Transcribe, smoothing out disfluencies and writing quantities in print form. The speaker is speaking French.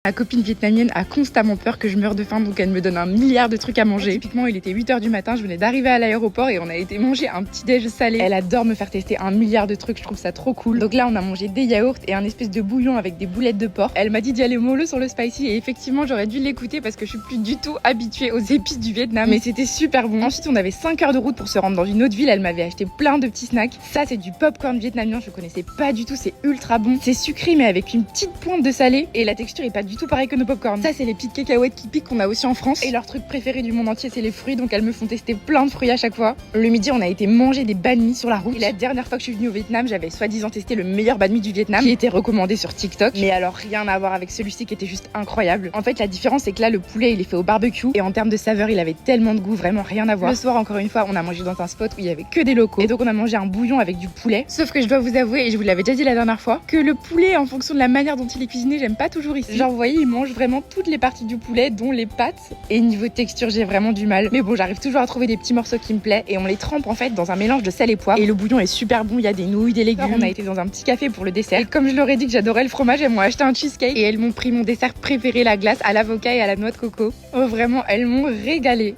Ma copine vietnamienne a constamment peur que je meure de faim, donc elle me donne un milliard de trucs à manger. Typiquement, il était 8h du matin, je venais d'arriver à l'aéroport et on a été manger un petit déj salé. Elle adore me faire tester un milliard de trucs, je trouve ça trop cool. Donc là, on a mangé des yaourts et un espèce de bouillon avec des boulettes de porc. Elle m'a dit d'y aller mollo sur le spicy et effectivement, j'aurais dû l'écouter parce que je suis plus du tout habituée aux épices du Vietnam. Mais c'était super bon. Ensuite, on avait 5 heures de route pour se rendre dans une autre ville. Elle m'avait acheté plein de petits snacks. Ça, c'est du popcorn vietnamien, je connaissais pas du tout, c'est ultra bon. C'est sucré mais avec une petite pointe de salé et la texture est pas du tout pareille que nos popcorn. Ça, c'est les petites cacahuètes qui piquent qu'on a aussi en France. Et leur truc préféré du monde entier, c'est les fruits. Donc elles me font tester plein de fruits à chaque fois. Le midi, on a été manger des banh mi sur la route. Et la dernière fois que je suis venue au Vietnam, j'avais soi-disant testé le meilleur banh mi du Vietnam qui était recommandé sur TikTok. Mais alors rien à voir avec celui-ci qui était juste incroyable. En fait, la différence, c'est que là, le poulet, il est fait au barbecue. Et en termes de saveur, il avait tellement de goût, vraiment rien à voir. Le soir, encore une fois, on a mangé dans un spot où il y avait que des locaux. Et donc, on a mangé un bouillon avec du poulet. Sauf que je dois vous avouer, et je vous l'avais déjà dit la dernière fois, que le poulet, en fonction de la manière dont il est cuisiné, j'aime pas toujours ici. Genre, vous voyez, il mange vraiment toutes les parties du poulet, dont les pattes. Et niveau texture, j'ai vraiment du mal. Mais bon, j'arrive toujours à trouver des petits morceaux qui me plaisent. Et on les trempe en fait dans un mélange de sel et poivre. Et le bouillon est super bon. Il y a des nouilles, des légumes. On a été dans un petit café pour le dessert. Et comme je leur ai dit que j'adorais le fromage, elles m'ont acheté un cheesecake. Et elles m'ont pris mon dessert préféré, la glace à l'avocat et à la noix de coco. Oh, vraiment, elles m'ont régalé.